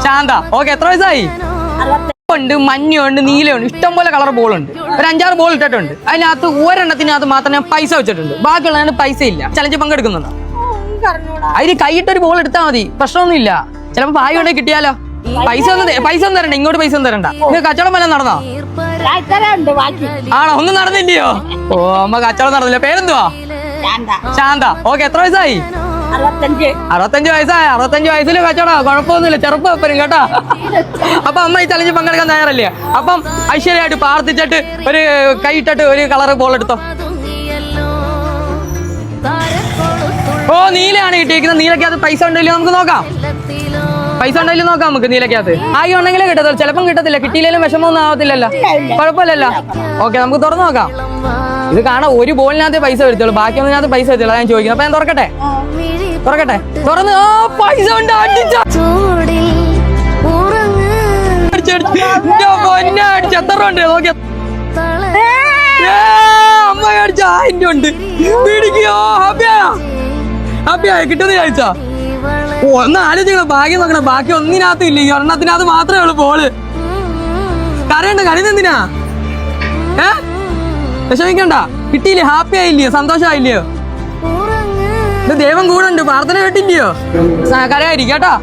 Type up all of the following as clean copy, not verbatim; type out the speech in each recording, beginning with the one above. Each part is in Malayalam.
ശാന്ത. ഓക്കെ, എത്ര വയസ്സായി? ഉണ്ട്, മഞ്ഞുണ്ട്, നീലയുണ്ട്, ഇഷ്ടം പോലെ കളർ ബോളുണ്ട്. ഒരു 5-6 ബോൾ ഇട്ടിട്ടുണ്ട്. അതിനകത്ത് ഒരെണ്ണത്തിനകത്ത് മാത്രം ഞാൻ പൈസ വെച്ചിട്ടുണ്ട്. ബാക്കിയുള്ളതിന് പൈസ ഇല്ല. ചലഞ്ച് പങ്കെടുക്കുന്നുണ്ടോ? അതിന് കൈയിട്ടൊരു ബോൾ എടുത്താൽ മതി, പ്രശ്നമൊന്നുമില്ല. ചിലപ്പോ ഭാഗ്യം ഉണ്ടെങ്കിൽ കിട്ടിയാലോ. പൈസ ഒന്നും തരണ്ട, ഇങ്ങോട്ട് പൈസ ഒന്നും തരണ്ട. നിങ്ങൾക്ക് കച്ചവടം വല്ലതും നടന്നോ? ആണോ? ഒന്നും നടന്നില്ലയോ? ഓ, അമ്മ കച്ചവടം നടന്നില്ല. പേരെന്തുവാ? ശാന്ത. ഓക്കെ, എത്ര വയസ്സായി? 65 വയസ്സായ. 65 വയസ്സിൽ കച്ചവടം കുഴപ്പമൊന്നുമില്ല, ചെറുപ്പം കേട്ടോ. അപ്പൊ അമ്മ ഈ ചലഞ്ച് പങ്കെടുക്കാൻ തയ്യാറല്ലേ? അപ്പം ഐശ്വര്യമായിട്ട് പ്രാർത്ഥിച്ചിട്ട് ഒരു കൈയിട്ടിട്ട് ഒരു കളർ ബോൾ എടുത്തോ. ഓ, നീലയാണ് കിട്ടിയിരിക്കുന്നത്. നീലക്കകത്ത് പൈസ ഉണ്ടല്ലോ, നമുക്ക് നോക്കാം. പൈസ ഉണ്ടെങ്കിലും നോക്കാം നമുക്ക്. നീലക്കകത്ത് ആയി ഉണ്ടെങ്കിലേ കിട്ടത്തുള്ളൂ, ചിലപ്പം കിട്ടത്തില്ല. കിട്ടിയില്ലെങ്കിലും വിഷമമൊന്നും ആവത്തില്ലല്ലോ, കുഴപ്പമില്ലല്ലോ. ഓക്കെ, നമുക്ക് തുറന്നു നോക്കാം. ഇത് കാണാം, ഒരു ബോളിനകത്ത് പൈസ വരുത്തുള്ളൂ, ബാക്കിയൊന്നിനകത്ത് പൈസ വരുത്തുള്ളൂ. ഞാൻ ചോദിക്കുന്നത്. അപ്പൊ ഞാൻ തുറക്കട്ടെ? തുറന്ന്. ഓ, പൈസ ഉണ്ട്. എത്ര ഉണ്ട് നോക്കിയ? അമ്മ അടിച്ച 1000 ഉണ്ട്. പിടിക്കോ? ഹാപ്പിയായ കിട്ടുന്ന ചോദിച്ചാ? ഓ, ഒന്ന് ആലോചിക്കണം, ഭാഗ്യം നോക്കണം. ബാക്കി ഒന്നിനകത്തും ഇല്ല, ഈ ഒരെണ്ണത്തിനകത്ത് മാത്രമേ ഉള്ളൂ ബോള്. കരയുന്നെന്തിനാ? വിഷമിക്കണ്ട, കിട്ടിയില്ലേ? ഹാപ്പി ആയില്ലയോ? സന്തോഷമായില്ലയോ? ഇത് ദൈവം കൂടെ ഉണ്ട്, പ്രാർത്ഥന കേട്ടില്ലയോ? കരയായിരിക്കും കേട്ടോ.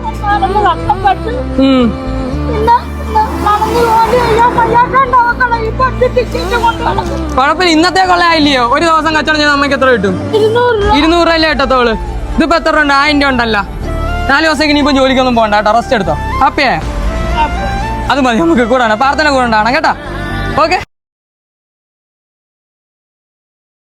കുഴപ്പമില്ല, ഇന്നത്തെ കൊള്ളായില്ലയോ? ഒരു ദിവസം കച്ചവടം ചെയ്ത് നമുക്ക് എത്ര കിട്ടും? 200 രൂപയല്ലേ കിട്ടത്തോള്. ഇതിപ്പോ എത്ര ഉണ്ട്? 1000 രൂപ ഉണ്ടല്ലോ. 4 ദിവസത്തേക്ക് ഇനിയിപ്പോ ജോലിക്കൊന്നും പോകണ്ട കേട്ടോ, റെസ്റ്റ് എടുത്തോ. ഹാപ്പിയാ? അത് മതി, നമുക്ക് കൂടാണ്, പ്രാർത്ഥന കൂടെ ഉണ്ടാണ് കേട്ടോ. ഓക്കെ.